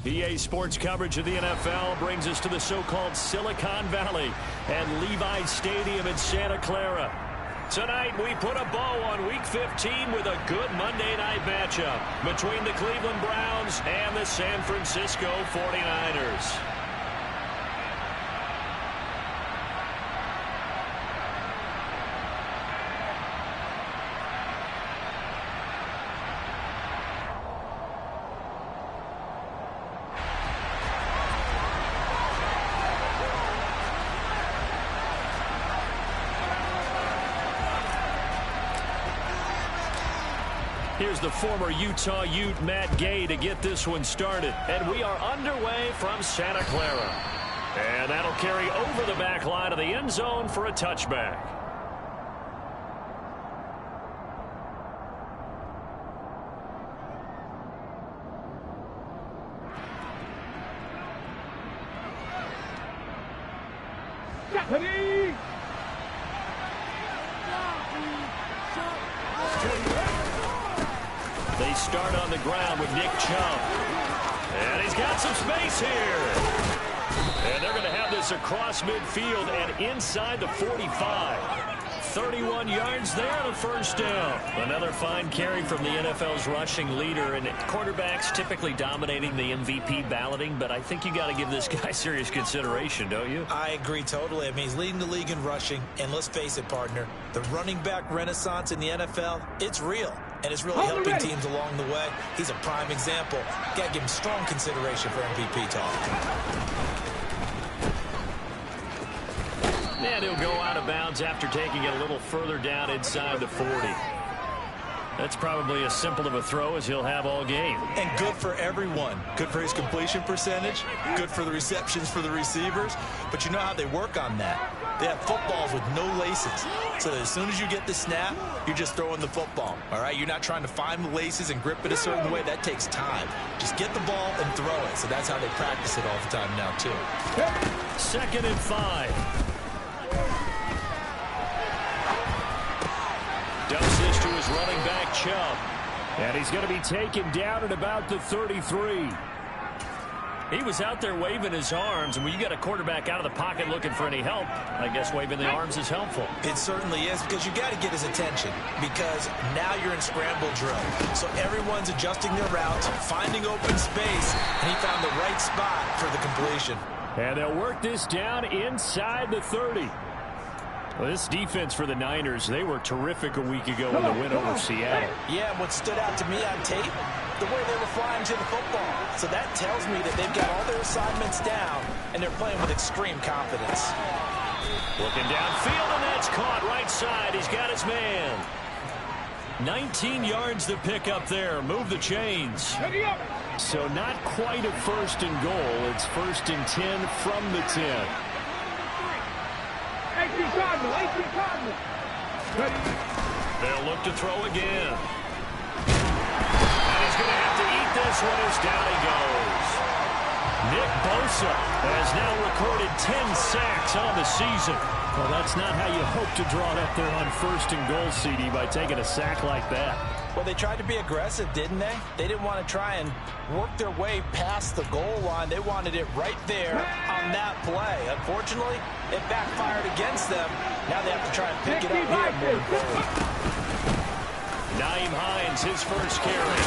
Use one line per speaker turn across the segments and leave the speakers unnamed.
EA Sports coverage of the NFL brings us to the so-called Silicon Valley and Levi's Stadium in Santa Clara. Tonight, we put a bow on Week 15 with a good Monday night matchup between the Cleveland Browns and the San Francisco 49ers. Here's the former Utah Ute, Matt Gay, to get this one started. And we are underway from Santa Clara. And that'll carry over the back line of the end zone for a touchback. They start on the ground with Nick Chubb. And he's got some space here. And they're going to have this across midfield and inside the 45. 31 yards there on a first down. Another fine carry from the NFL's rushing leader. And quarterbacks typically dominating the MVP balloting, but I think you got to give this guy serious consideration, don't you?
I agree totally. I mean, he's leading the league in rushing. And let's face it, partner, the running back renaissance in the NFL, it's real. And it's really helping teams along the way. He's a prime example. Got to give him strong consideration for MVP talk.
And he'll go out of bounds after taking it a little further down inside the 40. That's probably as simple of a throw as he'll have all game.
And good for everyone. Good for his completion percentage. Good for the receptions for the receivers. But you know how they work on that. They have footballs with no laces. So that as soon as you get the snap, you're just throwing the football. All right? You're not trying to find the laces and grip it a certain way. That takes time. Just get the ball and throw it. So that's how they practice it all the time now, too.
2nd and 5. Dumps this to his running back, Chubb. And he's going to be taken down at about the 33. He was out there waving his arms, and when you got a quarterback out of the pocket looking for any help, I guess waving the arms is helpful.
It certainly is, because you got to get his attention, because now you're in scramble drill. So everyone's adjusting their routes, finding open space, and he found the right spot for the completion.
And they'll work this down inside the 30. Well, this defense for the Niners, they were terrific a week ago in the win over Seattle.
Yeah, what stood out to me on tape, the way they were flying to the football. So that tells me that they've got all their assignments down, and they're playing with extreme confidence.
Looking downfield, and that's caught right side. He's got his man. 19 yards to pick up there. Move the chains. So not quite a 1st and goal. It's 1st and 10 from the 10. They'll look to throw again. And he's going to have to eat this one as down he goes. Nick Bosa has now recorded 10 sacks on the season. Well, that's not how you hope to draw it up there on 1st and goal, CD, by taking a sack like that.
Well, they tried to be aggressive, didn't they? They didn't want to try and work their way past the goal line. They wanted it right there on that play. Unfortunately, it backfired against them. Now they have to try and pick it up here moving forward.
Nyheim Hines, his first carry.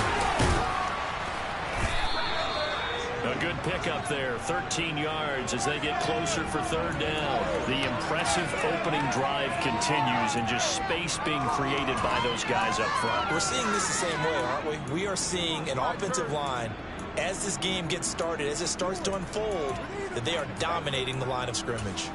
A good pickup there, 13 yards as they get closer for 3rd down. The impressive opening drive continues, and just space being created by those guys up front.
We're seeing this the same way, aren't we? We are seeing an offensive line, as this game gets started, as it starts to unfold, that they are dominating the line of scrimmage.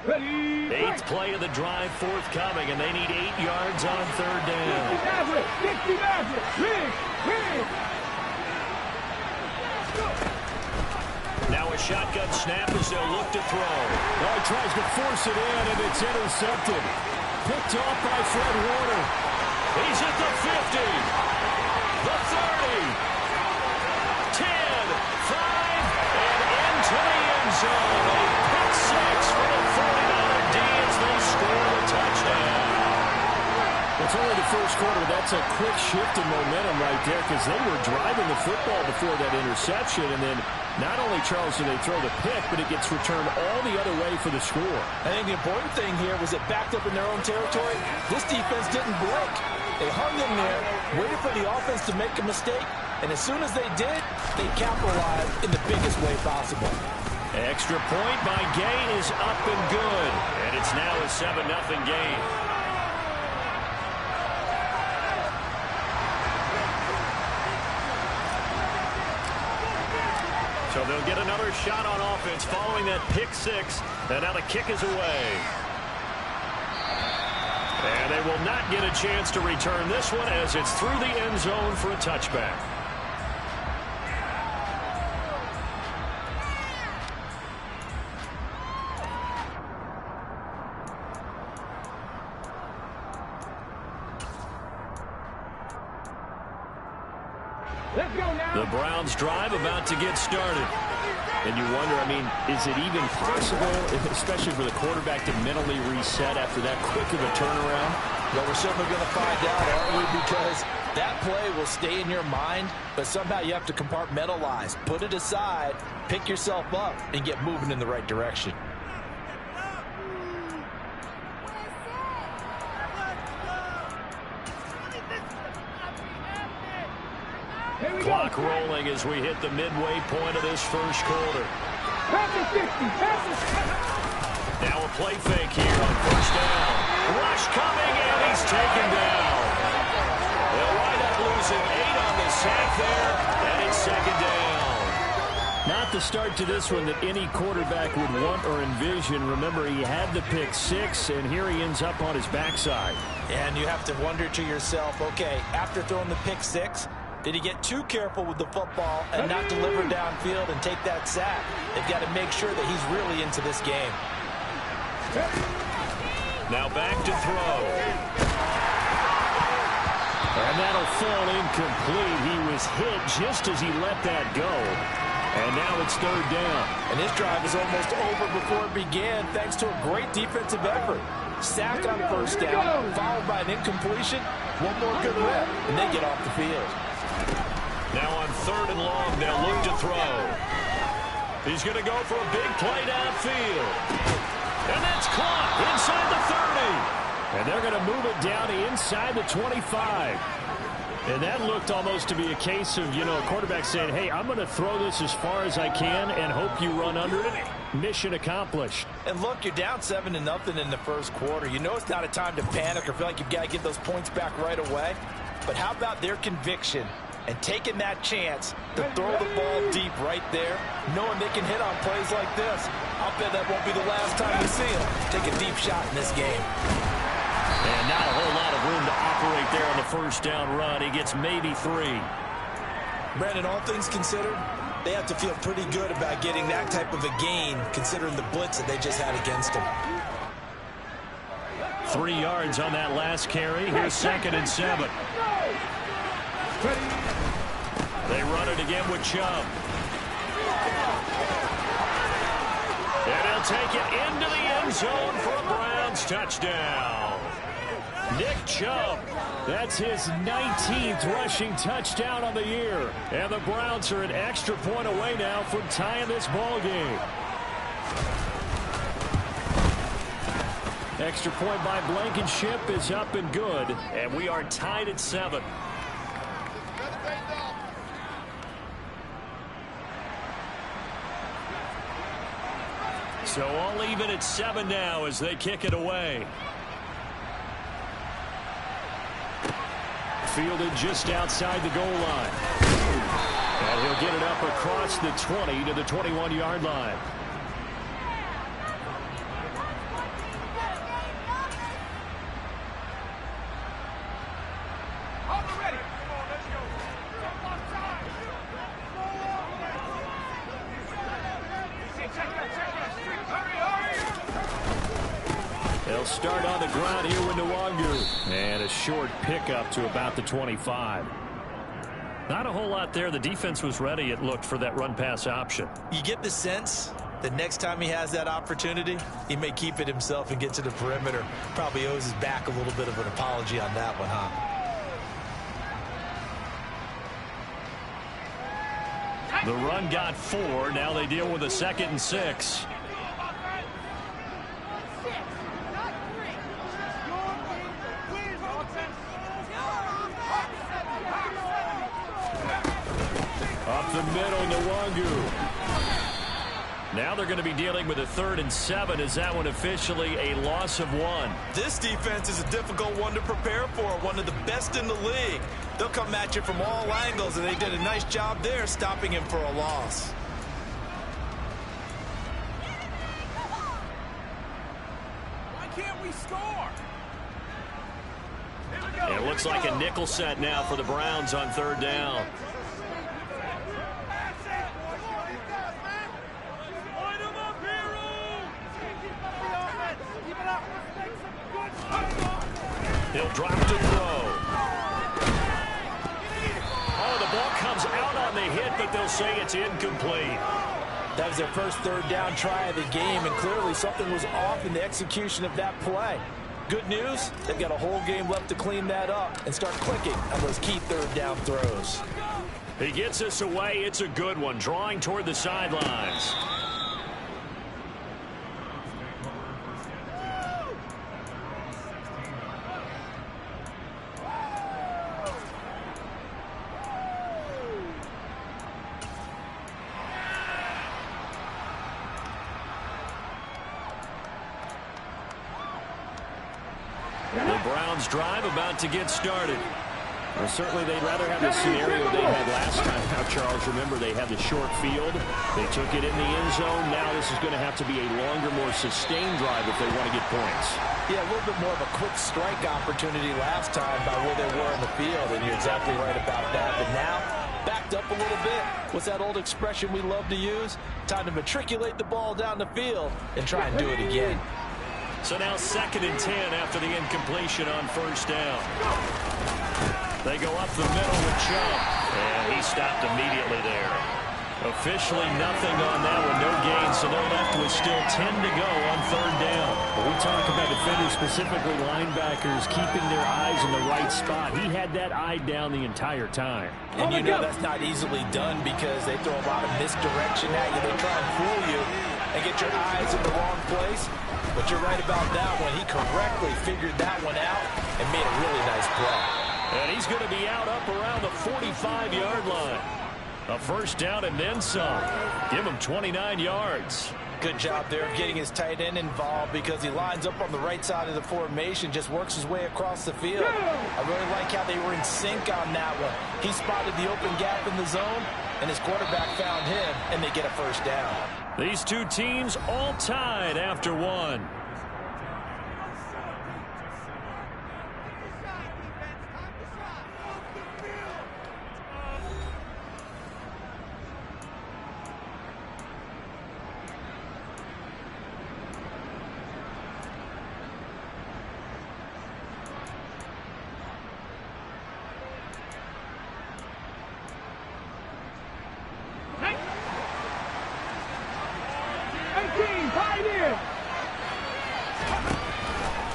Eighth play of the drive forthcoming, and they need 8 yards on 3rd down. Now a shotgun snap as they'll look to throw.
Oh, he tries to force it in, and it's intercepted. Picked off by Fred Warner.
He's at the 50, the 30, 10, 5, and into the end zone. A pick six for the
first quarter. That's a quick shift in momentum right there because they were driving the football before that interception. And then not only, Charles, do they throw the pick, but it gets returned all the other way for the score.
I think the important thing here was it backed up in their own territory. This defense didn't break. They hung in there, waited for the offense to make a mistake, and as soon as they did, they capitalized in the biggest way possible.
Extra point by Gay is up and good. And it's now a 7-0 game. So they'll get another shot on offense following that pick six. And now the kick is away. And they will not get a chance to return this one as it's through the end zone for a touchback. The Browns drive about to get started. And you wonder, I mean, is it even possible, especially for the quarterback, to mentally reset after that quick of a turnaround?
Well, we're certainly going to find out, aren't we? Because that play will stay in your mind, but somehow you have to compartmentalize, put it aside, pick yourself up, and get moving in the right direction.
Clock rolling as we hit the midway point of this first quarter. Now a play fake here on first down. Rush coming, and he's taken down. They'll wind up losing 8 on the sack there, and it's second down.
Not the start to this one that any quarterback would want or envision. Remember, he had the pick six, and here he ends up on his backside.
And you have to wonder to yourself, okay, after throwing the pick six, did he get too careful with the football and not deliver downfield and take that sack? They've got to make sure that he's really into this game.
Now back to throw.
And that'll fall incomplete. He was hit just as he let that go. And now it's third down.
And this drive is almost over before it began thanks to a great defensive effort. Sack on first down, followed by an incompletion. One more good rep, and they get off the field.
Now on third and long, they'll look to throw. He's going to go for a big play downfield. And that's caught inside the 30. And they're going to move it down inside the 25. And that looked almost to be a case of, a quarterback saying, hey, I'm going to throw this as far as I can and hope you run under it. Mission accomplished.
And look, you're down 7-0 in the first quarter. You know it's not a time to panic or feel like you've got to get those points back right away. But how about their conviction and taking that chance to throw the ball deep right there, knowing they can hit on plays like this? I'll bet that won't be the last time you see them take a deep shot in this game.
And not a whole lot of room to operate there on the first down run. He gets maybe 3.
Brandon, all things considered, they have to feel pretty good about getting that type of a gain considering the blitz that they just had against them.
3 yards on that last carry. Here's 2nd and 7. They run it again with Chubb. And he'll take it into the end zone for a Browns touchdown. Nick Chubb.
That's his 19th rushing touchdown on the year. And the Browns are an extra point away now from tying this ball game. Extra point by Blankenship is up and good.
And we are tied at 7. So all even at 7 now as they kick it away.
Fielded just outside the goal line. And he'll get it up across the 20 to the 21-yard line. They'll start on the ground here with Nwangu. And a short pickup to about the 25.
Not a whole lot there. The defense was ready, it looked, for that run-pass option.
You get the sense The next time he has that opportunity, he may keep it himself and get to the perimeter. Probably owes his back a little bit of an apology on that one, huh?
The run got 4. Now they deal with a 2nd and 6. Up the middle, Nwangu. Now they're going to be dealing with a 3rd and 7. Is that one officially a loss of 1?
This defense is a difficult one to prepare for, one of the best in the league. They'll come at you from all angles, and they did a nice job there stopping him for a loss.
Why can't we score?
It looks like a nickel set now for the Browns on 3rd down. He'll drop to throw. Oh, the ball comes out on the hit, but they'll say it's incomplete.
That was their first 3rd down try of the game, and clearly something was off in the execution of that play. Good news, they've got a whole game left to clean that up and start clicking on those key 3rd down throws.
He gets us away. It's a good one, drawing toward the sidelines. The Browns drive about to get started.
Well, certainly they'd rather have the scenario they had last time. Now, Charles, remember, they had the short field. They took it in the end zone. Now this is going to have to be a longer, more sustained drive if they want to get points.
Yeah, a little bit more of a quick strike opportunity last time by where they were in the field, and you're exactly right about that. But now, backed up a little bit. What's that old expression we love to use? Time to matriculate the ball down the field and try and do it again.
So now 2nd and 10 after the incompletion on 1st down. They go up the middle with Chubb, and he stopped immediately there. Officially nothing on that one, no gain, so they're left with still 10 to go on 3rd down.
When we talk about defenders, specifically linebackers, keeping their eyes in the right spot. He had that eye down the entire time.
And you know that's not easily done because they throw a lot of misdirection at you. They try and fool you and get your eyes in the wrong place. But you're right about that one. He correctly figured that one out and made a really nice play.
And he's going to be out up around the 45-yard line. A 1st down and then some. Give him 29 yards.
Good job there of getting his tight end involved because he lines up on the right side of the formation, just works his way across the field. I really like how they were in sync on that one. He spotted the open gap in the zone, and his quarterback found him, and they get a 1st down.
These two teams all tied after 1.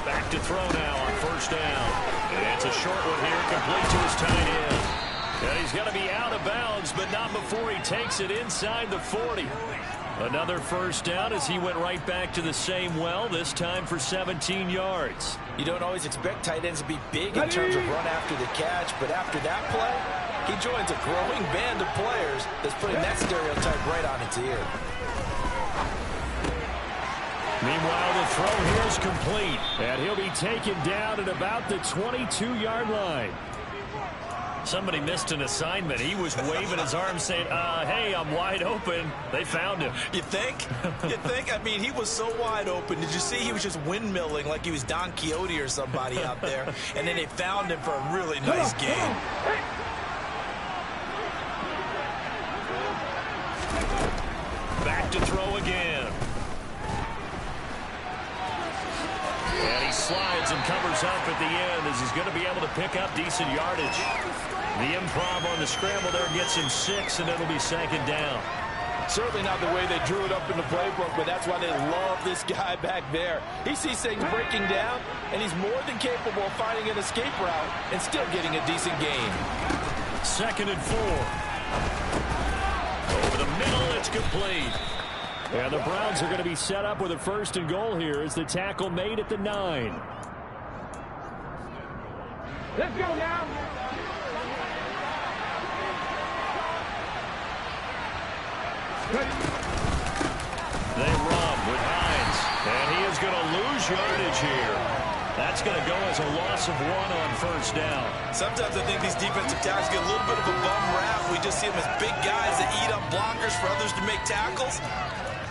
Back to throw now on 1st down. And it's a short one here, complete to his tight end. And he's going to be out of bounds, but not before he takes it inside the 40. Another 1st down as he went right back to the same well, this time for 17 yards.
You don't always expect tight ends to be big in terms of run after the catch, but after that play, he joins a growing band of players that's putting that stereotype right on its ear.
Meanwhile, the throw here is complete, and he'll be taken down at about the 22-yard line. Somebody missed an assignment. He was waving his arms saying, hey, I'm wide open. They found him.
You think? You think? I mean, he was so wide open. Did you see he was just windmilling like he was Don Quixote or somebody out there? And then they found him for a really nice game.
Back to throw again. And he slides and covers up at the end as he's going to be able to pick up decent yardage. The improv on the scramble there gets him 6, and it'll be 2nd down.
Certainly not the way they drew it up in the playbook, but that's why they love this guy back there. He sees things breaking down, and he's more than capable of finding an escape route and still getting a decent gain.
2nd and 4. Over the middle, it's complete. And the Browns are going to be set up with a 1st and goal here as the tackle made at the 9.
Let's go now.
They run with Hines, and he is going to lose yardage here. That's going to go as a loss of 1 on 1st down.
Sometimes I think these defensive tackles get a little bit of a bum rap. We just see them as big guys that eat up blockers for others to make tackles.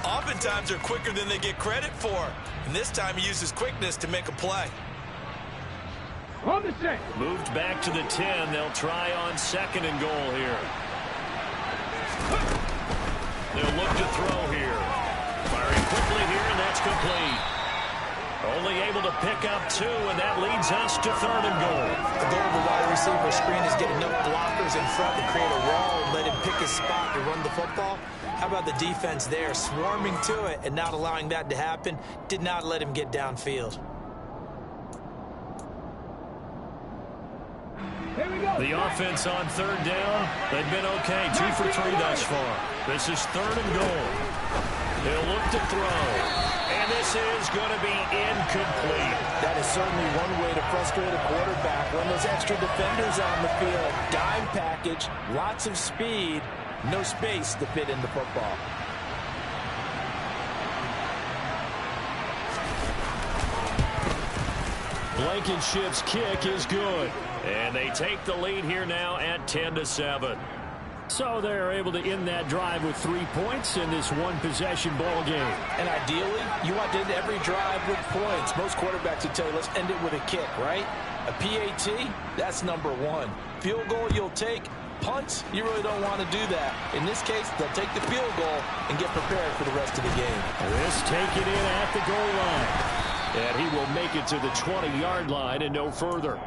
Oftentimes they're quicker than they get credit for. And this time he uses quickness to make a play.
On the set.
Moved back to the 10. They'll try on 2nd and goal here. They'll look to throw here. Firing quickly here, and that's complete. Only able to pick up 2, and that leads us to 3rd and goal.
The goal of the wide receiver screen is get enough blockers in front to create a wall and let him pick his spot to run the football. How about the defense there, swarming to it and not allowing that to happen? Did not let him get downfield.
The offense on 3rd down, they've been okay. 2 for 3 thus far. This is 3rd and goal. He'll look to throw. And this is going to be incomplete.
That is certainly one way to frustrate a quarterback. When those extra defenders on the field, dime package, lots of speed, no space to fit in the football.
Blankenship's kick is good. And they take the lead here now at 10-7. So they're able to end that drive with 3 points in this one-possession ball game.
And ideally, you want to end every drive with points. Most quarterbacks would tell you, let's end it with a kick, right? A PAT, that's number 1. Field goal you'll take. Punts, you really don't want to do that. In this case, they'll take the field goal and get prepared for the rest of the game.
This taken in at the goal line. And he will make it to the 20-yard line and no further.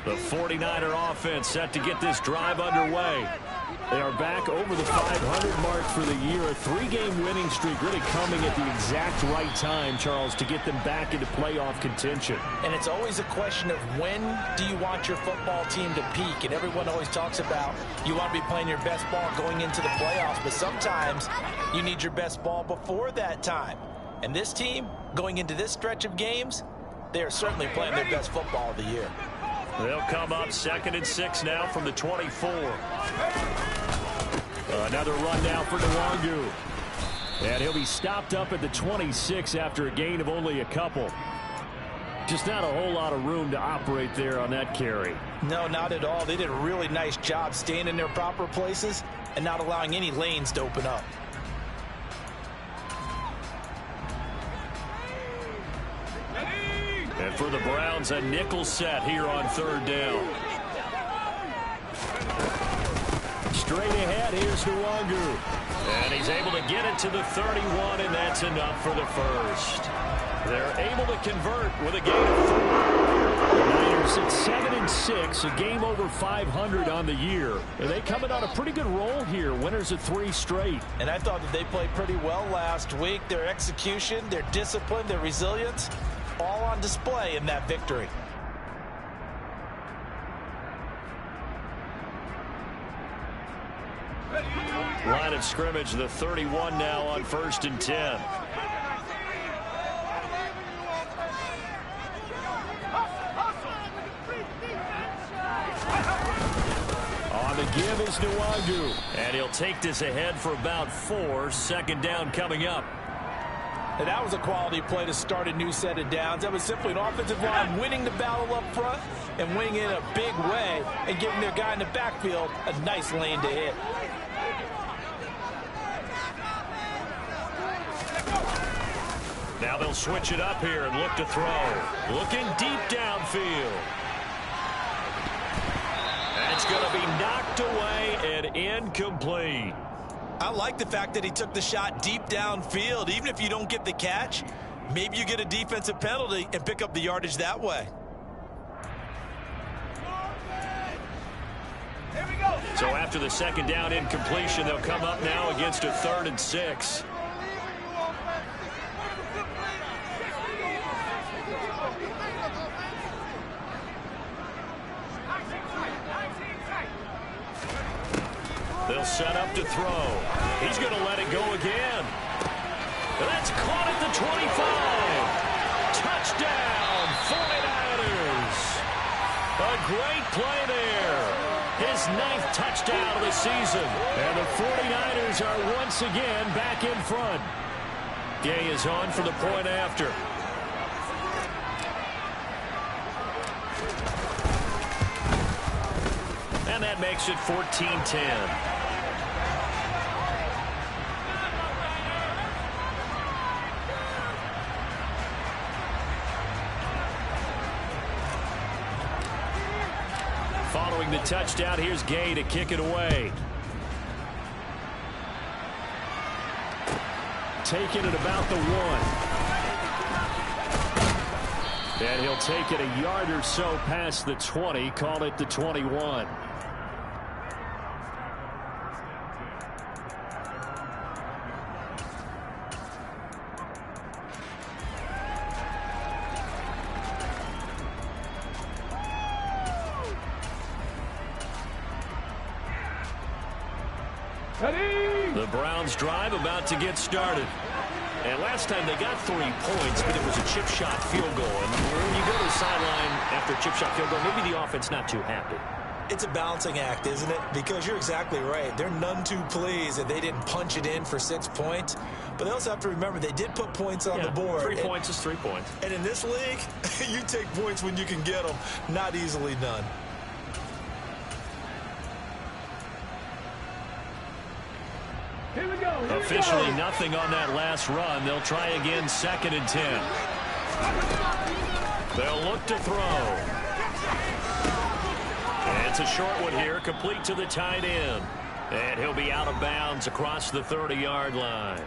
The 49er offense set to get this drive underway. They are back over the 500 mark for the year. A 3-game winning streak really coming at the exact right time, Charles, to get them back into playoff contention.
And it's always a question of when do you want your football team to peak? And everyone always talks about you want to be playing your best ball going into the playoffs, but sometimes you need your best ball before that time. And this team, going into this stretch of games, they are certainly playing their best football of the year.
They'll come up 2nd and 6 now from the 24. Another run now for Nwangu. And he'll be stopped up at the 26 after a gain of only a couple. Just not a whole lot of room to operate there on that carry.
No, not at all. They did a really nice job staying in their proper places and not allowing any lanes to open up.
And for the Browns, a nickel set here on 3rd down. Straight ahead, here's Nwangu. And he's able to get it to the 31, and that's enough for the first. They're able to convert with a gain of 4. The Niners at 7-6, a game over 500 on the year. And they coming on a pretty good roll here, winners of 3 straight.
And I thought that they played pretty well last week. Their execution, their discipline, their resilience, all on display in that victory.
Line of scrimmage, the 31 now on 1st and 10. On the give is Nwangu. And he'll take this ahead for about 4. 2nd down coming up.
And that was a quality play to start a new set of downs. That was simply an offensive line winning the battle up front and winning it in a big way and giving their guy in the backfield a nice lane to hit.
Now they'll switch it up here and look to throw. Looking deep downfield. And it's going to be knocked away and incomplete.
I like the fact that he took the shot deep downfield. Even if you don't get the catch, maybe you get a defensive penalty and pick up the yardage that way.
So after the second down incompletion, they'll come up now against a 3rd and 6. They'll set up to throw. He's going to let it go again. That's caught at the 25. Touchdown, 49ers. A great play there. His 9th touchdown of the season. And the 49ers are once again back in front. Gay is on for the point after. And that makes it 14-10. Following the touchdown, here's Gay to kick it away. Taking it about the 1. And he'll take it a yard or so past the 20, call it the 21. The Browns drive about to get started. And last time they got 3 points, but it was a chip shot field goal. And when you go to the sideline after a chip shot field goal, maybe the offense not too happy.
It's a balancing act, isn't it? Because you're exactly right. They're none too pleased that they didn't punch it in for 6 points. But they also have to remember they did put points on the board.
3 points is 3 points.
And in this league, you take points when you can get them. Not easily done.
Here we go.
Officially nothing on that last run. They'll try again, 2nd and 10. They'll look to throw. And it's a short one here, complete to the tight end. And he'll be out of bounds across the 30-yard line.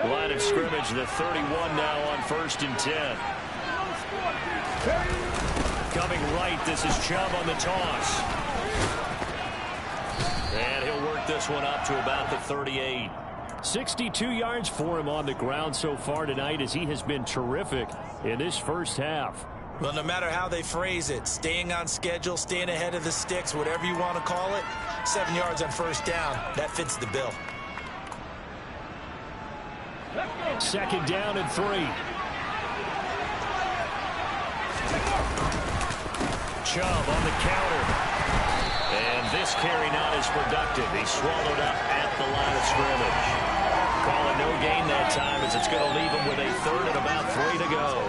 Line of scrimmage, the 31 now on 1st and 10. Coming right, this is Chubb on the toss. And he'll work this one up to about the 38. 62 yards for him on the ground so far tonight as he has been terrific in this first half.
Well, no matter how they phrase it, staying on schedule, staying ahead of the sticks, whatever you want to call it, 7 yards on 1st down, that fits the bill.
2nd down and 3. Chubb on the counter. And this carry not as productive. He's swallowed up at the line of scrimmage. Call it no gain that time as it's going to leave him with a 3rd and about 3 to go.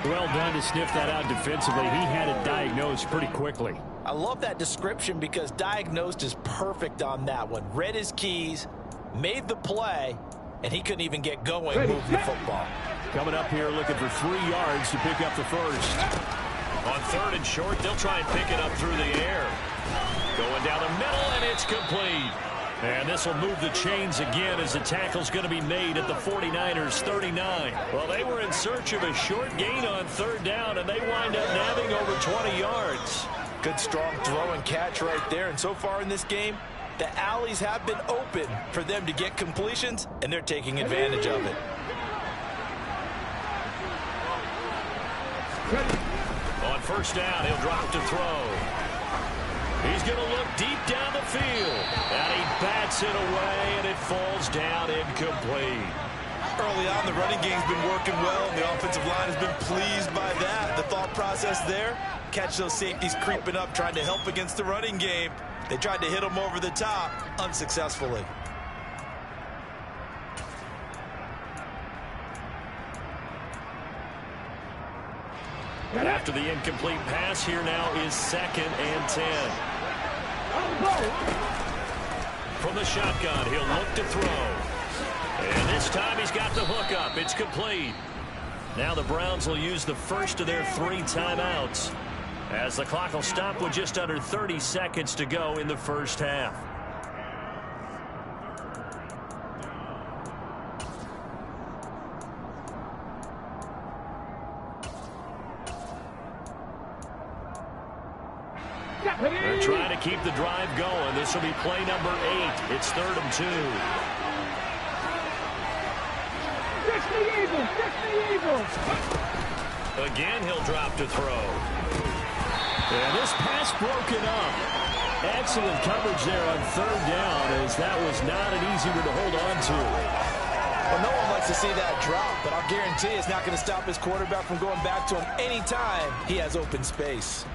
Well done to sniff that out defensively. He had it diagnosed pretty quickly.
I love that description because diagnosed is perfect on that one. Read his keys, made the play, and he couldn't even get going moving the football.
Coming up here looking for 3 yards to pick up the first. On 3rd and short, they'll try and pick it up through the air. Going down the middle, and it's complete. And this will move the chains again as the tackle's going to be made at the 49ers 39. Well, they were in search of a short gain on 3rd down, and they wind up nabbing over 20 yards.
Good, strong throw and catch right there. And so far in this game, the alleys have been open for them to get completions, and they're taking advantage of it.
On 1st down, he'll drop to throw. He's going to look deep down the field. And he bats it away, and it falls down incomplete.
Early on, the running game's been working well, and the offensive line has been pleased by that. The thought process there, catch those safeties creeping up, trying to help against the running game. They tried to hit him over the top, unsuccessfully.
And after the incomplete pass, here now is 2nd and 10. From the shotgun, he'll look to throw. And this time he's got the hook up. It's complete. Now the Browns will use the first of their 3 timeouts, as the clock will stop with just under 30 seconds to go in the first half. They're trying to keep the drive going. This will be play number 8. It's 3rd and 2. Again, he'll drop to throw. And this pass broken up. Excellent coverage there on 3rd down, as that was not an easy one to hold on to.
Well, no one likes to see that drop, but I'll guarantee it's not going to stop his quarterback from going back to him anytime he has open space.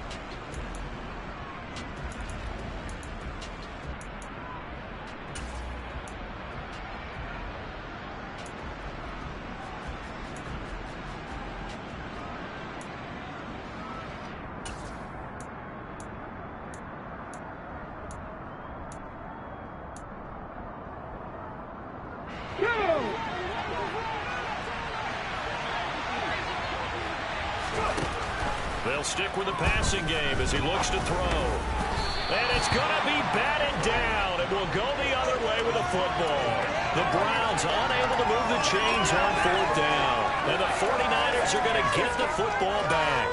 They'll stick with the passing game as he looks to throw. And it's going to be batted down. It will go the other way with the football. The Browns unable to move the chains on 4th down. And the 49ers are going to get the football back.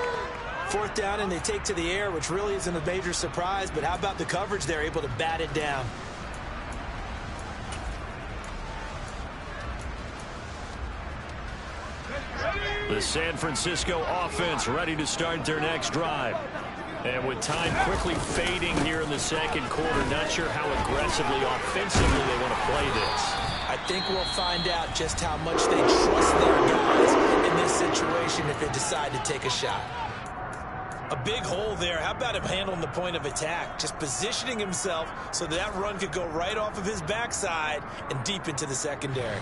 4th down, and they take to the air, which really isn't a major surprise. But how about the coverage there, able to bat it down?
The San Francisco offense ready to start their next drive. And with time quickly fading here in the second quarter, not sure how aggressively, offensively they want to play this.
I think we'll find out just how much they trust their guys in this situation if they decide to take a shot. A big hole there. How about him handling the point of attack? Just positioning himself so that run could go right off of his backside and deep into the secondary.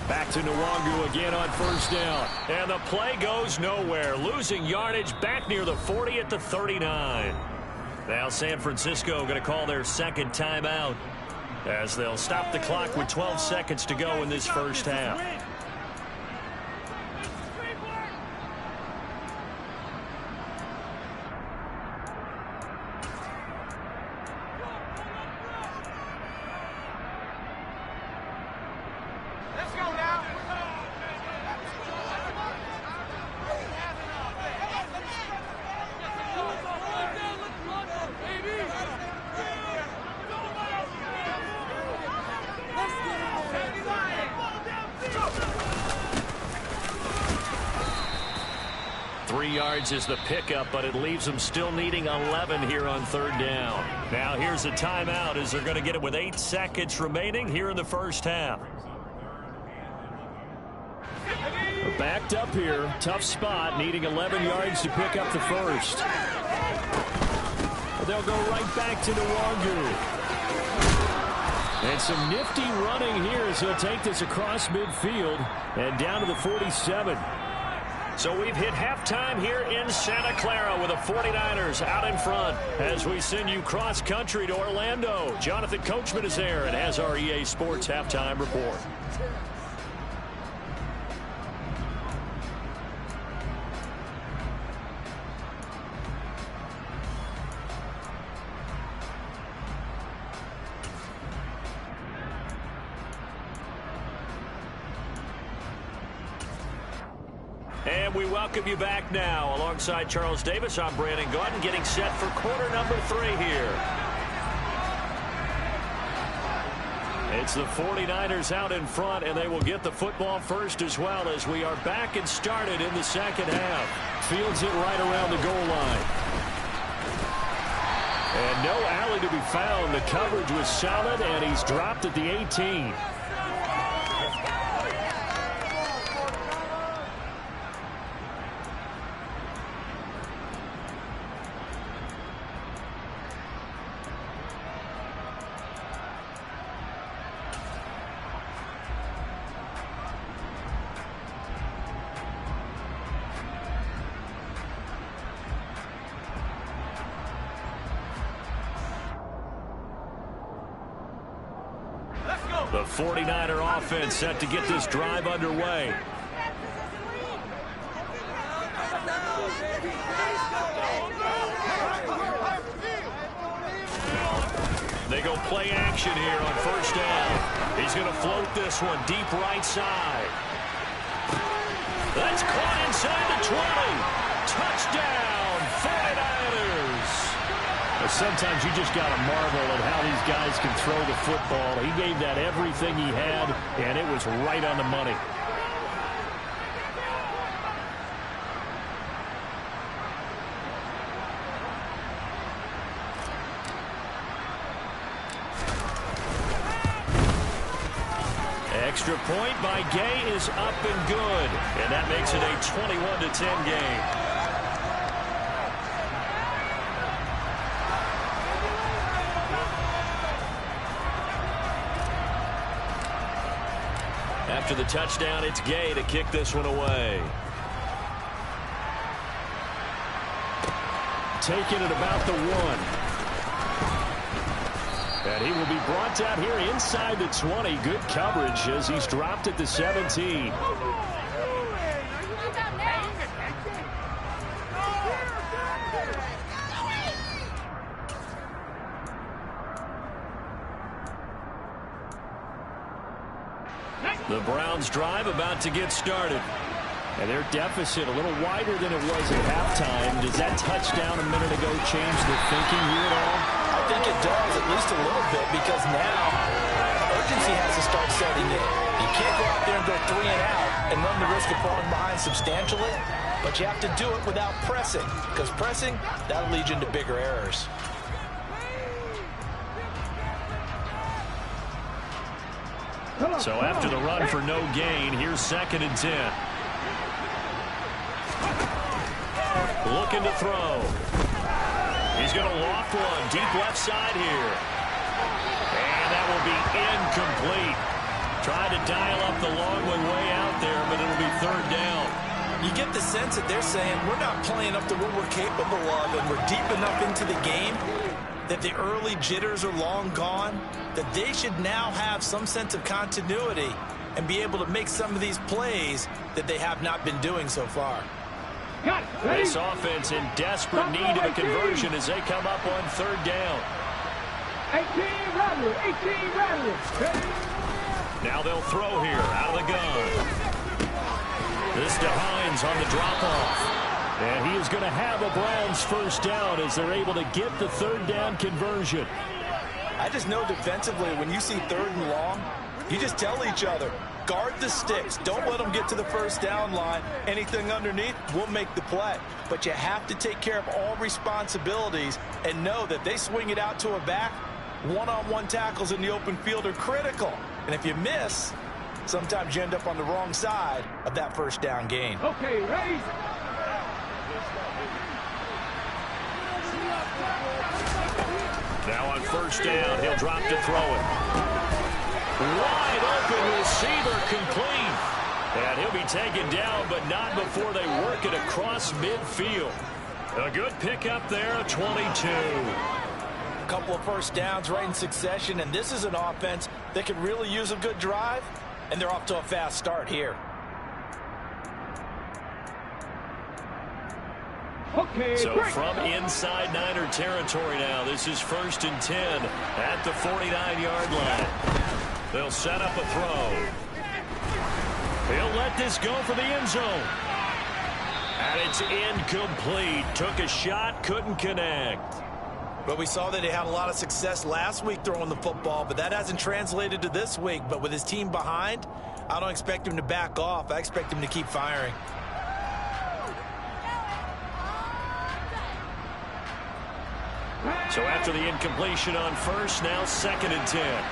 Back to Nwangu again on 1st down. And the play goes nowhere. Losing yardage back near the 40 at the 39. Now San Francisco going to call their 2nd timeout, as they'll stop the clock with 12 seconds to go in this first half. Is the pickup, but it leaves them still needing 11 here on 3rd down. Now here's a timeout, as they're going to get it with 8 seconds remaining here in the first half.
Backed up here, tough spot, needing 11 yards to pick up the first. They'll go right back to Nwangu. And some nifty running here as he'll take this across midfield and down to the 47.
So we've hit halftime here in Santa Clara with the 49ers out in front as we send you cross-country to Orlando. Jonathan Coachman is there and has our EA Sports halftime report. And we welcome you back now. Alongside Charles Davis, I'm Brandon Gordon, getting set for quarter number 3 here. It's the 49ers out in front, and they will get the football first as well, as we are back and started in the second half. Fields it right around the goal line. And no alley to be found. The coverage was solid, and he's dropped at the 18. The 49er offense set to get this drive underway. They go play action here on first down. He's going to float this one deep right side. That's caught inside the 20. Touchdown, 49ers. Sometimes you just got to marvel at how these guys can throw the football. He gave that everything he had, and it was right on the money. Extra point by Gay is up and good, and that makes it a 21-10 game. After the touchdown, it's Gay to kick this one away. Taking it about the 1. And he will be brought down here inside the 20. Good coverage as he's dropped at the 17. The Browns drive about to get started. And their deficit a little wider than it was at halftime. Does that touchdown a minute ago change the thinking here at all?
I think it does, at least a little bit, because now urgency has to start setting in. You can't go out there and go 3 and out and run the risk of falling behind substantially, but you have to do it without pressing, because pressing, that'll lead you into bigger errors.
So after the run for no gain, here's 2nd and 10. Looking to throw. He's going to loft one deep left side here. And that will be incomplete. Trying to dial up the long one way out there, but it'll be 3rd down.
You get the sense that they're saying we're not playing up to what we're capable of, and we're deep enough into the game that the early jitters are long gone, that they should now have some sense of continuity and be able to make some of these plays that they have not been doing so far.
This offense in desperate need of a conversion as they come up on 3rd down.
18 rattlers.
Now they'll throw here out of the gun. This to Hines on the drop-off. And he is going to have a Browns 1st down as they're able to get the 3rd down conversion.
I just know defensively when you see 3rd and long, you just tell each other, guard the sticks. Don't let them get to the 1st down line. Anything underneath will make the play. But you have to take care of all responsibilities and know that they swing it out to a back. One-on-one tackles in the open field are critical. And if you miss, sometimes you end up on the wrong side of that 1st down gain.
Okay, ready?
Now on 1st down, he'll drop to throw it. Wide open receiver complete. And he'll be taken down, but not before they work it across midfield. A good pickup there, a 22.
A couple of 1st downs right in succession, and this is an offense that could really use a good drive, and they're off to a fast start here.
Okay,
so
break.
From inside Niner territory now, this is 1st and 10 at the 49-yard line. They'll set up a throw. He'll let this go for the end zone. And it's incomplete. Took a shot, couldn't connect.
But we saw that he had a lot of success last week throwing the football, but that hasn't translated to this week. But with his team behind, I don't expect him to back off. I expect him to keep firing.
So after the incompletion on 1st, now 2nd and 10.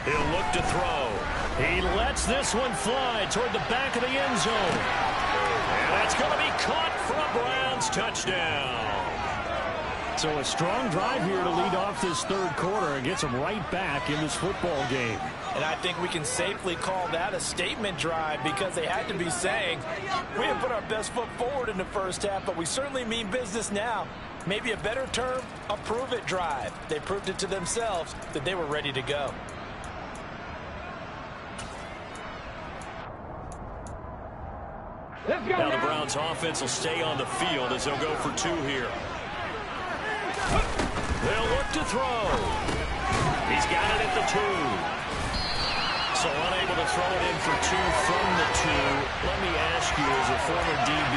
He'll look to throw. He lets this one fly toward the back of the end zone. And that's going to be caught for a Browns touchdown. So a strong drive here to lead off this 3rd quarter and gets them right back in this football game.
And I think we can safely call that a statement drive because they had to be saying, we didn't put our best foot forward in the 1st half, but we certainly mean business now. Maybe a better term, a prove-it drive. They proved it to themselves that they were ready to go.
Now the Browns offense will stay on the field as they'll go for 2 here. They'll look to throw. He's got it at the 2. So unable to throw it in for 2 from the 2. Let me ask you, as a former DB,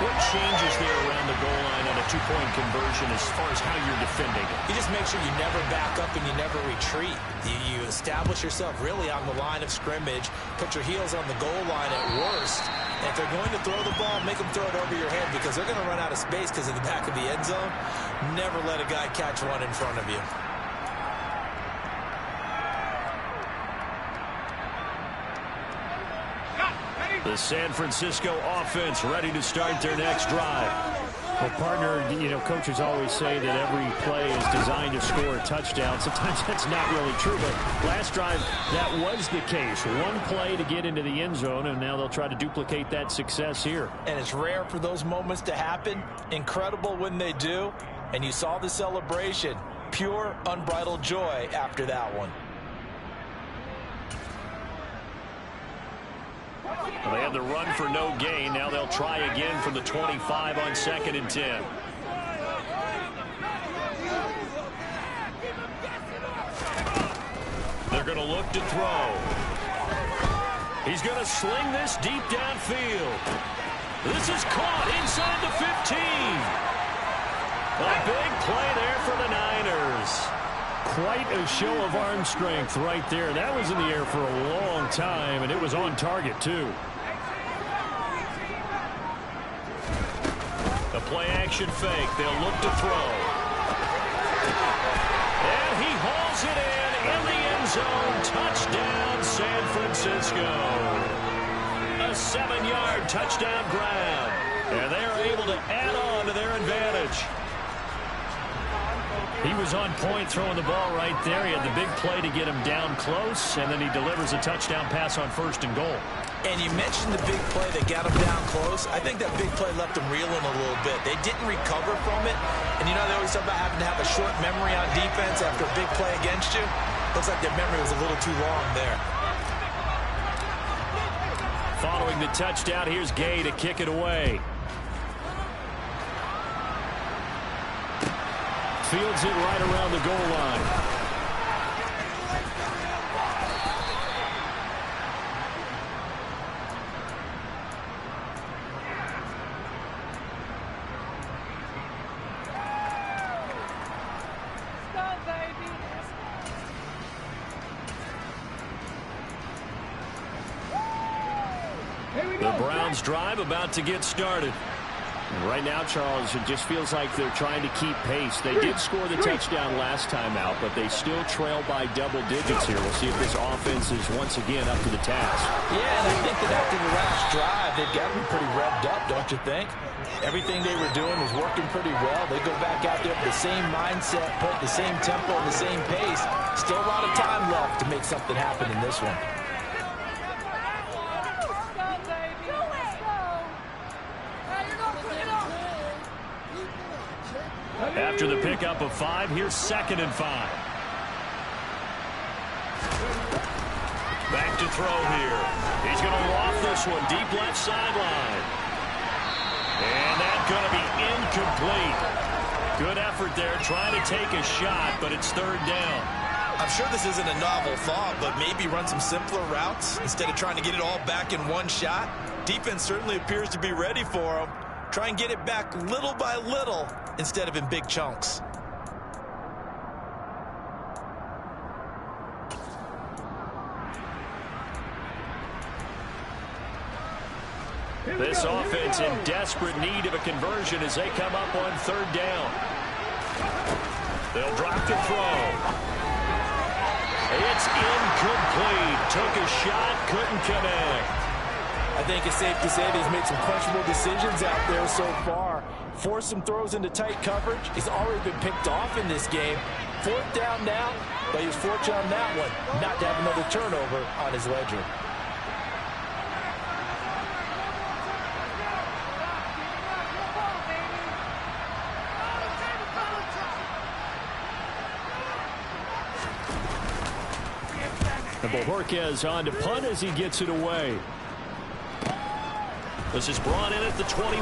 what changes there around the goal line on a 2-point conversion as far as how you're defending it?
You just make sure you never back up and you never retreat. You establish yourself really on the line of scrimmage, put your heels on the goal line at worst. And if they're going to throw the ball, make them throw it over your head because they're going to run out of space because of the back of the end zone. Never let a guy catch one in front of you.
The San Francisco offense ready to start their next drive.
Well, partner, you know, coaches always say that every play is designed to score a touchdown. Sometimes that's not really true, but last drive, that was the case. One play to get into the end zone, and now they'll try to duplicate that success here.
And it's rare for those moments to happen. Incredible when they do. And you saw the celebration. Pure, unbridled joy after that one.
Well, they had the run for no gain. Now they'll try again from the 25 on 2nd and 10. They're going to look to throw. He's going to sling this deep downfield. This is caught inside the 15. A big play there for the Niners.
Quite a show of arm strength right there. That was in the air for a long time, and it was on target, too.
The play-action fake. They'll look to throw. And he hauls it in the end zone. Touchdown, San Francisco. A 7-yard touchdown grab. And they're able to add on to their advantage.
He was on point throwing the ball right there. He had the big play to get him down close, and then he delivers a touchdown pass on 1st and goal.
And you mentioned the big play that got him down close. I think that big play left him reeling a little bit. They didn't recover from it. And you know, they always talk about having to have a short memory on defense after a big play against you. Looks like their memory was a little too long there.
Following the touchdown, here's Gay to kick it away.
Fields it right around the goal line.
The Browns drive about to get started.
And right now, Charles, it just feels like they're trying to keep pace. They did score the touchdown last time out, but they still trail by double digits here. We'll see if this offense is once again up to the task.
Yeah, and I think that after the last drive, they've got to be pretty revved up, don't you think? Everything they were doing was working pretty well. They go back out there with the same mindset, put the same tempo and the same pace. Still a lot of time left to make something happen in this one.
After the pickup of 5, here's 2nd and 5. Back to throw here. He's going to loft this one deep left sideline. And that's going to be incomplete. Good effort there, trying to take a shot, but it's 3rd down.
I'm sure this isn't a novel thought, but maybe run some simpler routes instead of trying to get it all back in one shot. Defense certainly appears to be ready for him. Try and get it back little by little instead of in big chunks.
This offense in desperate need of a conversion as they come up on 3rd down. They'll drop to throw. It's incomplete. Took a shot, couldn't connect.
I think it's safe to say that he's made some questionable decisions out there so far. Forced some throws into tight coverage. He's already been picked off in this game. 4th down now, but he was fortunate on that one not to have another turnover on his ledger.
And Bojorquez on to punt as he gets it away.
This is brought in at the 21.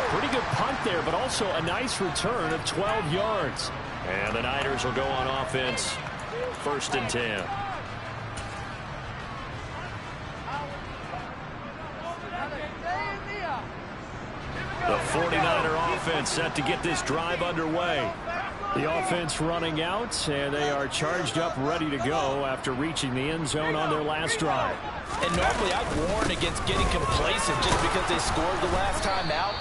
Pretty good punt there, but also a nice return of 12 yards.
And the Niners will go on offense. 1st and 10. The 49er offense set to get this drive underway.
The offense running out, and they are charged up, ready to go after reaching the end zone on their last drive.
And normally I'd warn against getting complacent just because they scored the last time out.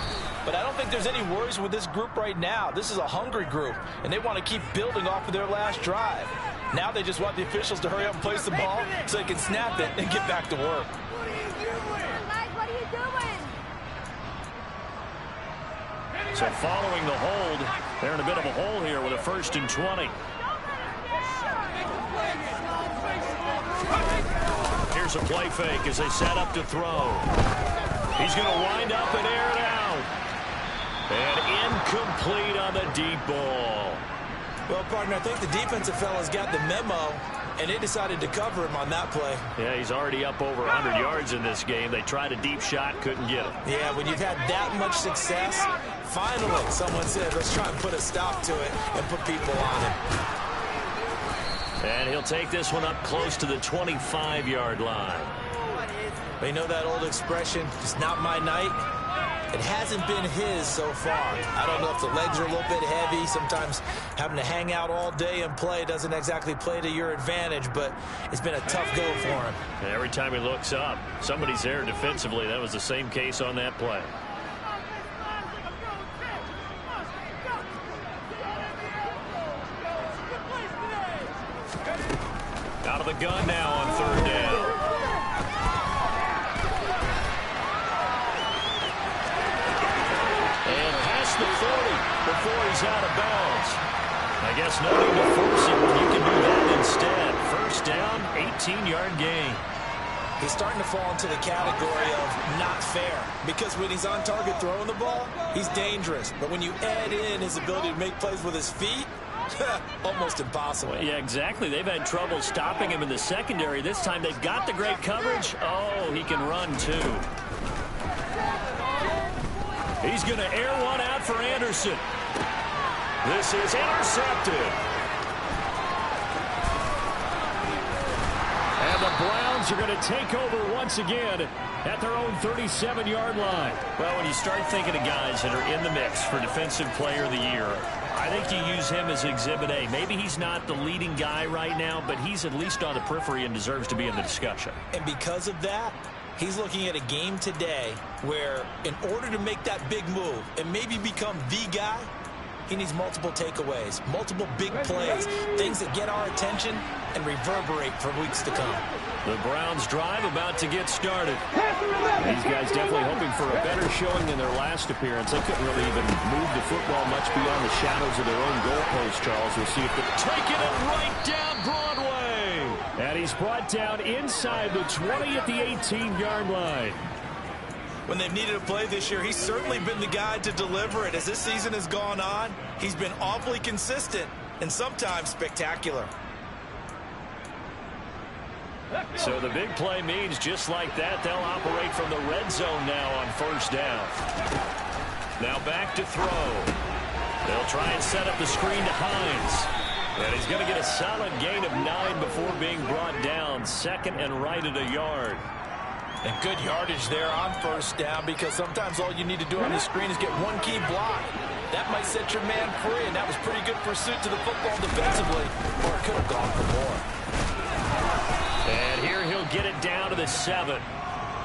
But I don't think there's any worries with this group right now. This is a hungry group, and they want to keep building off of their last drive. Now they just want the officials to hurry up and place the ball so they can snap it and get back to work.
What are you doing? Mike, what are you doing?
So following the hold, they're in a bit of a hole here with a 1st and 20. Here's a play fake as they set up to throw. He's going to wind up and air it out. And incomplete on the deep ball.
Well, partner, I think the defensive fellas got the memo, and they decided to cover him on that play.
Yeah, he's already up over 100 yards in this game. They tried a deep shot, couldn't get it.
Yeah, when you've had that much success, finally someone said, let's try and put a stop to it and put people on it.
And he'll take this one up close to the 25-yard line.
They know that old expression, it's not my night. It hasn't been his so far. I don't know if the legs are a little bit heavy. Sometimes having to hang out all day and play doesn't exactly play to your advantage, but it's been a tough go for him.
And every time he looks up, somebody's there defensively. That was the same case on that play. Out of the gun now on 3rd down. The 40 before he's out of bounds. I guess no need to force it when you can do that instead. 1st down, 18-yard gain.
He's starting to fall into the category of not fair, because when he's on target throwing the ball, he's dangerous. But when you add in his ability to make plays with his feet, almost impossible.
Well, yeah, exactly. They've had trouble stopping him in the secondary. This time they've got the great coverage. Oh, he can run too. He's going to air one out for Anderson. This is intercepted. And the Browns are going to take over once again at their own 37-yard line. Well, when you start thinking of guys that are in the mix for Defensive Player of the Year, I think you use him as Exhibit A. Maybe he's not the leading guy right now, but he's at least on the periphery and deserves to be in the discussion.
And because of that, he's looking at a game today where in order to make that big move and maybe become the guy, he needs multiple takeaways, multiple big plays, things that get our attention and reverberate for weeks to come.
The Browns drive about to get started.
These guys definitely hoping for a better showing than their last appearance. They couldn't really even move the football much beyond the shadows of their own goalpost, Charles. We'll see if they're
taking it right down Broadway.
And he's brought down inside the 20 at the 18-yard line.
When they've needed a play this year, he's certainly been the guy to deliver it. As this season has gone on, he's been awfully consistent and sometimes spectacular.
So the big play means just like that, they'll operate from the red zone now on 1st down. Now back to throw. They'll try and set up the screen to Hines. And he's going to get a solid gain of 9 before being brought down. 2nd and right at a yard.
And good yardage there on 1st down, because sometimes all you need to do on the screen is get one key block. That might set your man free, and that was pretty good pursuit to the football defensively, or it could have gone for more.
And here he'll get it down to the 7.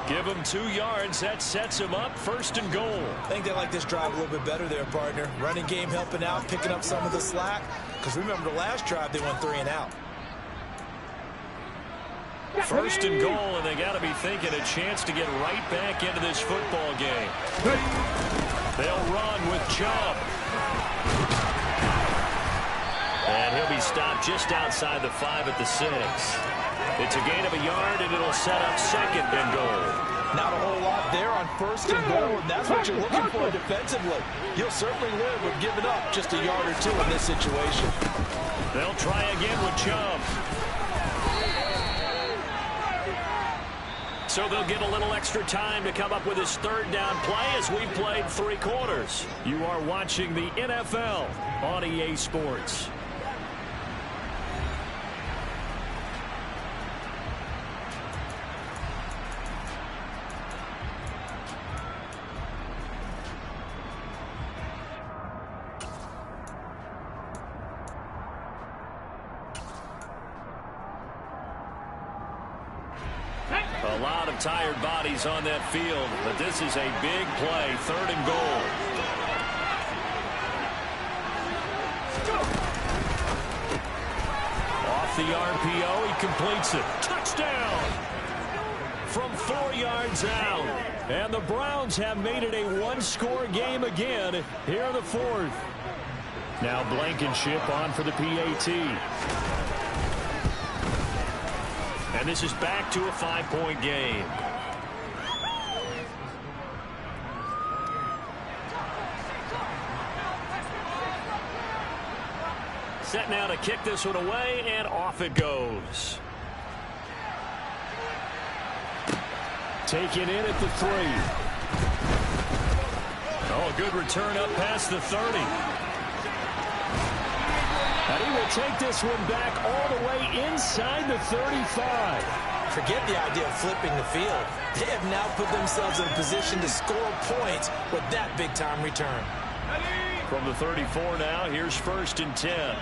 Give him 2 yards. That sets him up 1st and goal.
I think they like this drive a little bit better there, partner. Running game helping out, picking up some of the slack. Because remember the last drive, they went 3 and out.
1st and goal, and they got to be thinking a chance to get right back into this football game. They'll run with Chubb. And he'll be stopped just outside the 5 at the 6. It's a gain of a yard, and it'll set up 2nd and goal.
Not a whole lot there on 1st and goal, and that's what you're looking for defensively. You'll certainly live with giving up just a yard or two in this situation.
They'll try again with Chubb. So they'll get a little extra time to come up with his 3rd down play as we've played 3 quarters. You are watching the NFL on EA Sports. A lot of tired bodies on that field, but this is a big play, 3rd and goal. Off the RPO, he completes it. Touchdown! From 4 yards out. And the Browns have made it a 1-score game again here in the 4th. Now Blankenship on for the PAT. And this is back to a 5-point game. Set now to kick this one away, and off it goes. Taken in at the 3. Oh, a good return up past the 30. And he will take this one back all the way inside the 35.
Forget the idea of flipping the field. They have now put themselves in a position to score points with that big-time return.
From the 34 now, here's 1st and 10.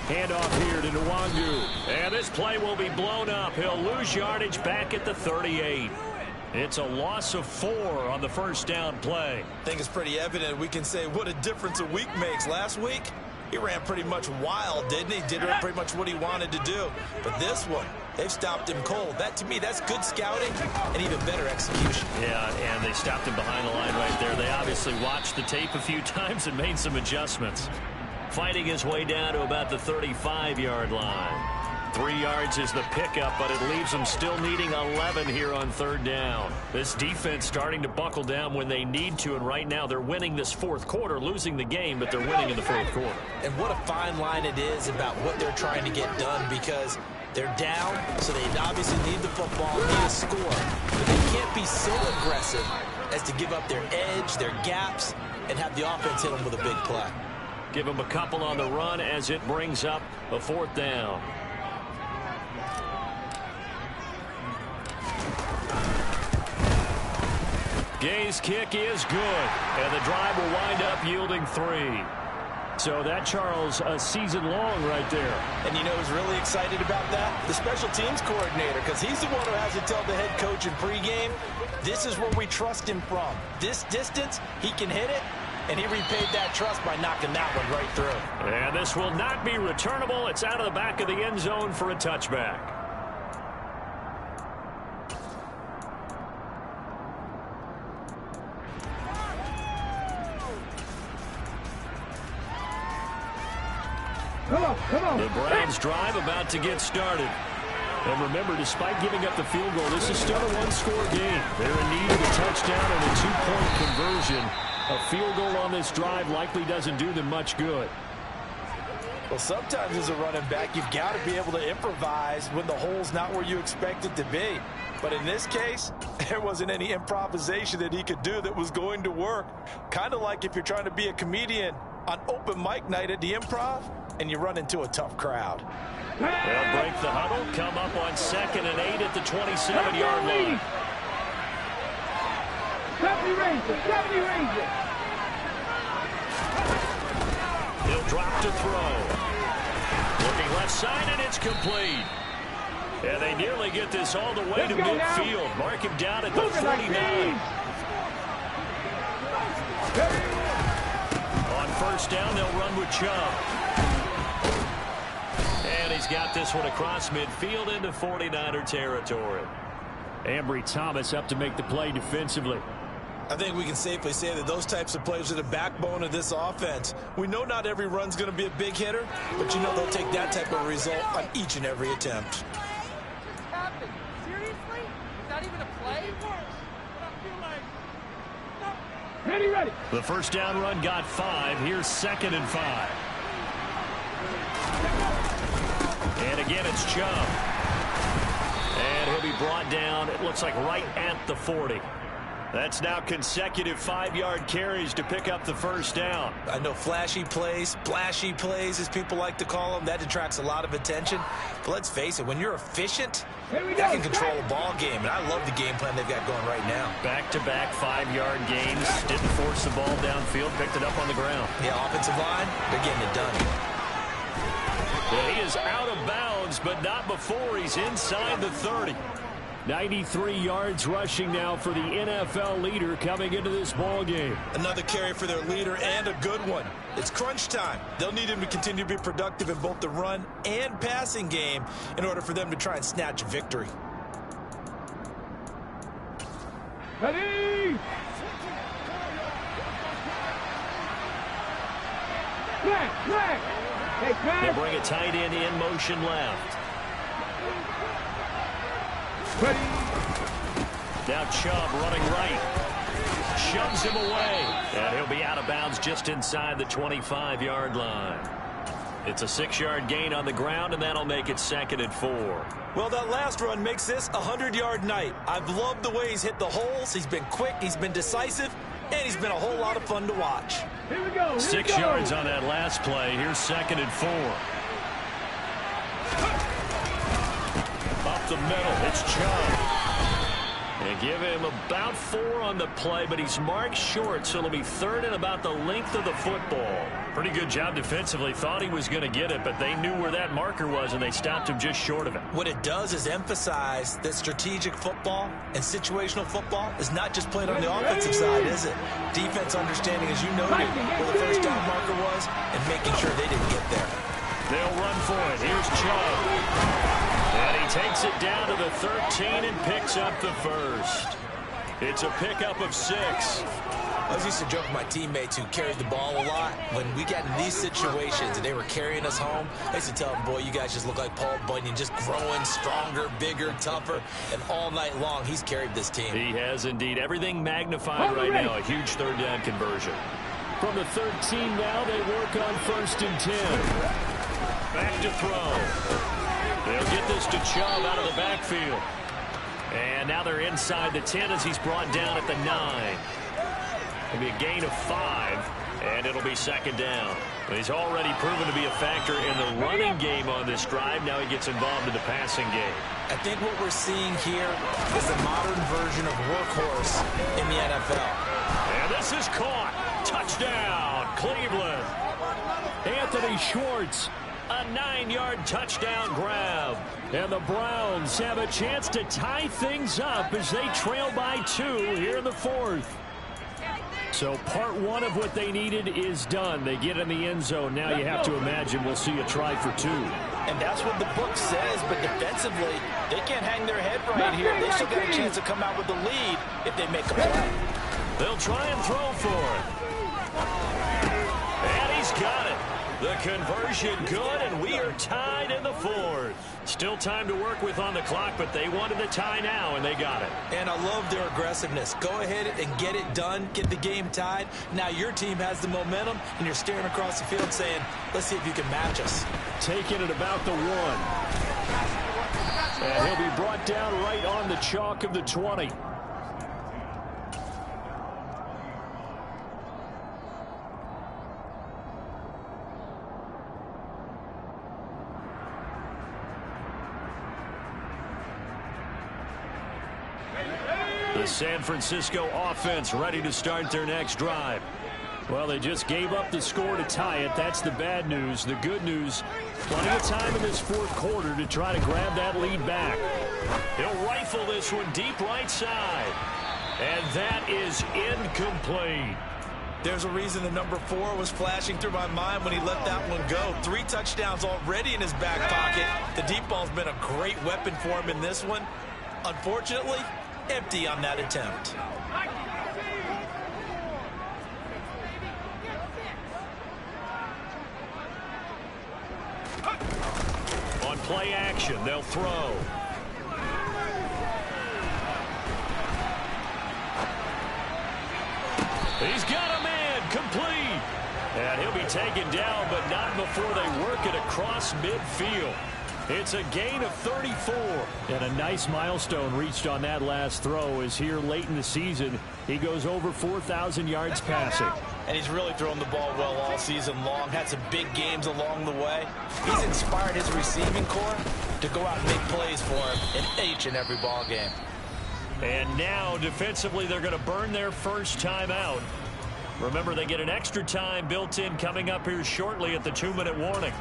Handoff here to Nwangu. And this play will be blown up. He'll lose yardage back at the 38. It's a loss of 4 on the 1st down play.
I think it's pretty evident we can say what a difference a week makes. Last week, he ran pretty much wild, didn't he? Did pretty much what he wanted to do. But this one, they've stopped him cold. That, to me, that's good scouting and even better execution.
Yeah, and they stopped him behind the line right there. They obviously watched the tape a few times and made some adjustments. Fighting his way down to about the 35-yard line. 3 yards is the pickup, but it leaves them still needing 11 here on 3rd down. This defense starting to buckle down when they need to, and right now they're winning this 4th quarter, losing the game, but they're winning in the 4th quarter.
And what a fine line it is about what they're trying to get done, because they're down, so they obviously need the football, need a score. But they can't be so aggressive as to give up their edge, their gaps, and have the offense hit them with a big play.
Give them a couple on the run as it brings up a 4th down. Gay's kick is good, and the drive will wind up yielding 3. So that, Charles, a season long right there.
And you know who's really excited about that? The special teams coordinator, because he's the one who has to tell the head coach in pregame, this is where we trust him from. This distance, he can hit it, and he repaid that trust by knocking that one right through.
And this will not be returnable. It's out of the back of the end zone for a touchback.
Come on.
The Browns drive about to get started. And remember, despite giving up the field goal, this is still a 1-score game. They're in need of a touchdown and a 2-point conversion. A field goal on this drive likely doesn't do them much good.
Well, sometimes as a running back, you've got to be able to improvise when the hole's not where you expect it to be. But in this case, there wasn't any improvisation that he could do that was going to work. Kind of like if you're trying to be a comedian on open mic night at the Improv and you run into a tough crowd.
They'll break the huddle, come up on 2nd and 8 at the 27-yard line.
70 Ranger.
He'll drop to throw. Looking left side, and it's complete. And they nearly get this all the way to midfield. Mark him down at the 49. On 1st down, they'll run with Chubb. And he's got this one across midfield into 49er territory. Ambry Thomas up to make the play defensively.
I think we can safely say that those types of plays are the backbone of this offense. We know not every run's going to be a big hitter, but you know they'll take that type of result on each and every attempt.
Ready, ready.
The first down run got 5. Here's 2nd and 5. And again, it's Chubb. And he'll be brought down, it looks like right at the 40. That's now consecutive 5-yard carries to pick up the first down.
I know flashy plays, splashy plays, as people like to call them, that attracts a lot of attention. But let's face it, when you're efficient, you can control a ball game. And I love the game plan they've got going right now.
Back-to-back 5-yard gains. Didn't force the ball downfield, picked it up on the ground.
Yeah, offensive line, they're getting it done.
Yeah, he is out of bounds, but not before he's inside the 30. 93 yards rushing now for the NFL leader coming into this ball game.
Another carry for their leader, and a good one. It's crunch time. They'll need him to continue to be productive in both the run and passing game in order for them to try and snatch a victory.
Ready. Flag. Hey,
They'll
flag.
bring a tight end in motion left.
Ready.
Now Chubb running right. Shoves him away. And he'll be out of bounds just inside the 25-yard line. It's a 6-yard gain on the ground, and that'll make it 2nd and 4.
Well, that last run makes this a 100-yard night. I've loved the way he's hit the holes. He's been quick, he's been decisive, and he's been a whole lot of fun to watch.
Here we go.
6 yards on that last play. Here's 2nd and 4. Up the middle, it's Chubb. And give him about 4 on the play, but he's marked short, so it'll be 3rd and about the length of the football. Pretty good job defensively. Thought he was going to get it, but they knew where that marker was, and they stopped him just short of it.
What it does is emphasize that strategic football and situational football is not just played on the offensive side, is it? Defense understanding, as you noted, where the first down marker was and making sure they didn't get there.
They'll run for it. Here's Chubb. And he takes it down to the 13 and picks up the first. It's a pickup of 6.
I was used to joke with my teammates who carried the ball a lot. When we got in these situations and they were carrying us home, I used to tell them, boy, you guys just look like Paul Bunyan, just growing stronger, bigger, tougher. And all night long, he's carried this team.
He has indeed. Everything magnified right now. A huge 3rd down conversion. From the 13 now, they work on 1st and 10. Back to throw. They'll get this to Chubb out of the backfield. And now they're inside the 10 as he's brought down at the 9. It'll be a gain of 5, and it'll be 2nd down. But he's already proven to be a factor in the running game on this drive. Now he gets involved in the passing game.
I think what we're seeing here is a modern version of workhorse in the NFL.
And this is caught. Touchdown, Cleveland. Anthony Schwartz. A 9-yard touchdown grab. And the Browns have a chance to tie things up as they trail by 2 here in the 4th. So part 1 of what they needed is done. They get in the end zone. Now you have to imagine we'll see a try for 2.
And that's what the book says, but defensively, they can't hang their head right here. They still got a chance to come out with the lead if they make a play.
They'll try and throw for it. And he's got it. The conversion good, and we are tied in the 4th. Still time to work with on the clock, but they wanted the tie now, and they got it.
And I love their aggressiveness. Go ahead and get it done, get the game tied. Now your team has the momentum, and you're staring across the field saying, let's see if you can match us.
Taking it about the 1. And he'll be brought down right on the chalk of the 20. The San Francisco offense ready to start their next drive. Well, they just gave up the score to tie it. That's the bad news. The good news, plenty of time in this 4th quarter to try to grab that lead back. He'll rifle this one deep right side. And that is incomplete.
There's a reason the number 4 was flashing through my mind when he let that one go. 3 touchdowns already in his back pocket. The deep ball's been a great weapon for him in this one. Unfortunately, empty on that attempt.
On play action, they'll throw. He's got a man complete. And he'll be taken down, but not before they work it across midfield. It's a gain of 34.
And a nice milestone reached on that last throw as here late in the season, he goes over 4,000 yards passing.
And he's really thrown the ball well all season long. Had some big games along the way. He's inspired his receiving corps to go out and make plays for him in each and every ball game.
And now, defensively, they're going to burn their first time out. Remember, they get an extra time built in coming up here shortly at the 2-minute warning.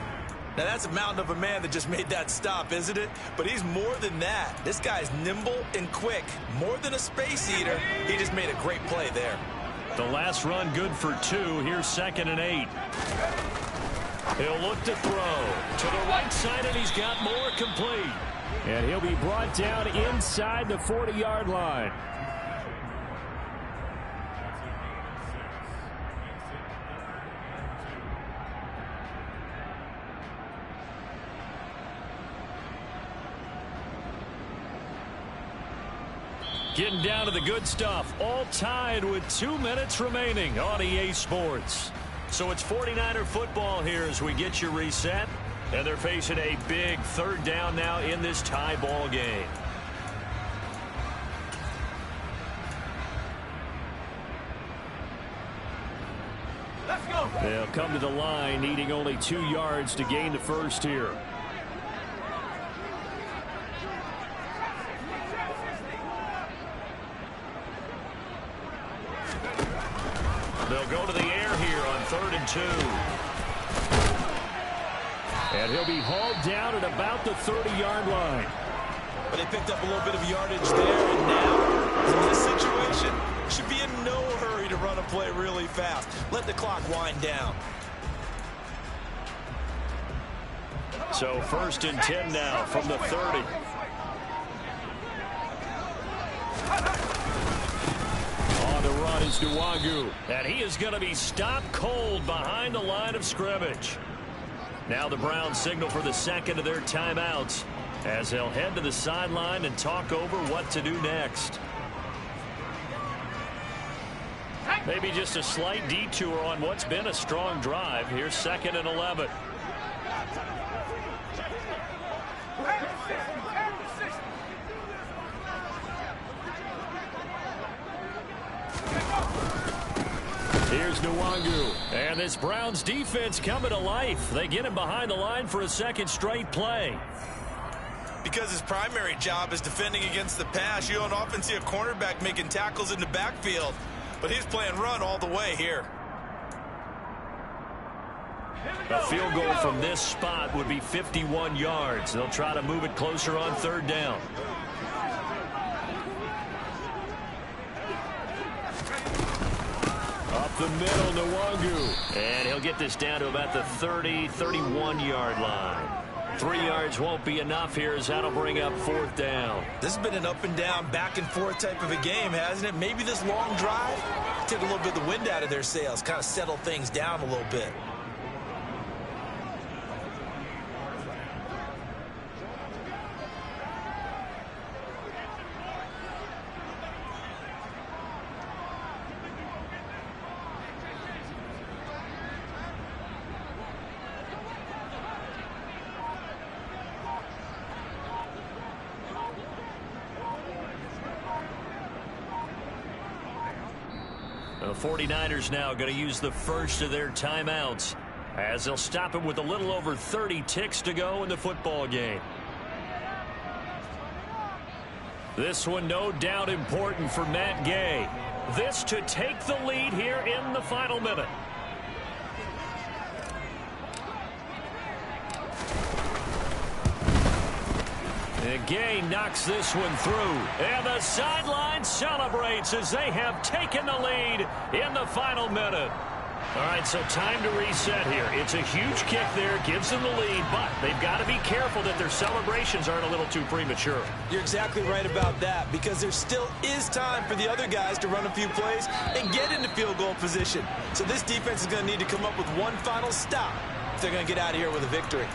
Now, that's a mountain of a man that just made that stop, isn't it? But he's more than that. This guy's nimble and quick. More than a space eater. He just made a great play there.
The last run good for 2. Here's 2nd and 8. He'll look to throw to the right side, and he's got more complete.
And he'll be brought down inside the 40-yard line.
Getting down to the good stuff, all tied with 2 minutes remaining on EA Sports. So it's 49er football here as we get you reset. And they're facing a big 3rd down now in this tie ball game.
Let's go.
They'll come to the line needing only 2 yards to gain the first here.
They'll go to the air here on 3rd and 2.
And he'll be hauled down at about the 30-yard line.
But they picked up a little bit of yardage there, and now, in this situation, should be in no hurry to run a play really fast. Let the clock wind down.
So 1st and 10 now from the 30. On the run is Nwangu. And he is going to be stopped cold behind the line of scrimmage. Now the Browns signal for the 2nd of their timeouts as they'll head to the sideline and talk over what to do next. Maybe just a slight detour on what's been a strong drive. Here's 2nd and 11. Here's Nwangu. And this Browns defense coming to life. They get him behind the line for a 2nd straight play.
Because his primary job is defending against the pass, you don't often see a cornerback making tackles in the backfield. But he's playing run all the way here.
A field goal from this spot would be 51 yards. They'll try to move it closer on 3rd down. Up the middle, Nwangu. And he'll get this down to about the 30, 31-yard line. 3 yards won't be enough here as that'll bring up 4th down.
This has been an up and down, back and forth type of a game, hasn't it? Maybe this long drive took a little bit of the wind out of their sails, kind of settled things down a little bit.
The 49ers now going to use the first of their timeouts as they'll stop it with a little over 30 ticks to go in the football game. This one no doubt important for Matt Gay. This to take the lead here in the final minute. And Gay knocks this one through. And the sideline celebrates as they have taken the lead in the final minute. All right, so time to reset here. It's a huge kick there, gives them the lead, but they've got to be careful that their celebrations aren't a little too premature.
You're exactly right about that, because there still is time for the other guys to run a few plays and get into field goal position. So this defense is going to need to come up with one final stop if they're going to get out of here with a victory.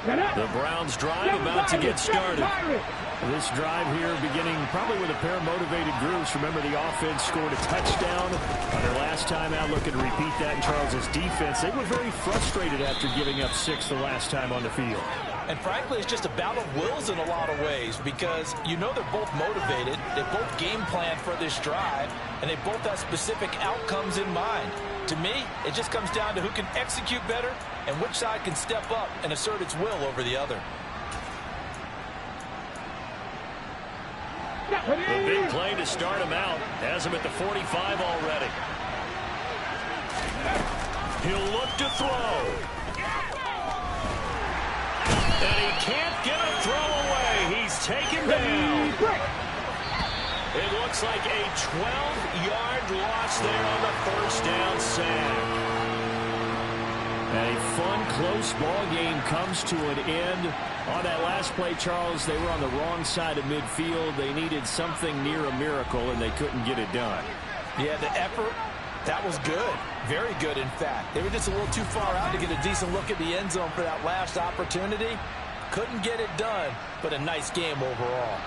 The Browns drive about to get started. This drive here beginning probably with a pair of motivated groups. Remember, the offense scored a touchdown on their last time out. Looking to repeat that in Charles's defense. They were very frustrated after giving up 6 the last time on the field.
And frankly, it's just a battle of wills in a lot of ways because you know they're both motivated. They both game plan for this drive, and they both have specific outcomes in mind. To me, it just comes down to who can execute better and which side can step up and assert its will over the other.
The big play to start him out has him at the 45 already. He'll look to throw. And he can't get a throw away. He's taken down. It looks like a 12-yard loss there on the first down sack. A fun, close ball game comes to an end. On that last play, Charles, they were on the wrong side of midfield. They needed something near a miracle, and they couldn't get it done.
Yeah, the effort, that was good. Very good, in fact. They were just a little too far out to get a decent look at the end zone for that last opportunity. Couldn't get it done, but a nice game overall.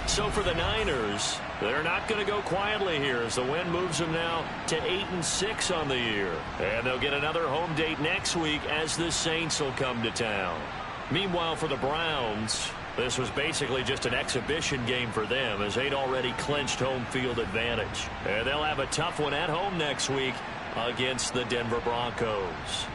So for the Niners, they're not going to go quietly here as the win moves them now to 8-6 on the year. And they'll get another home date next week as the Saints will come to town. Meanwhile, for the Browns, this was basically just an exhibition game for them as they'd already clinched home field advantage. And they'll have a tough one at home next week against the Denver Broncos.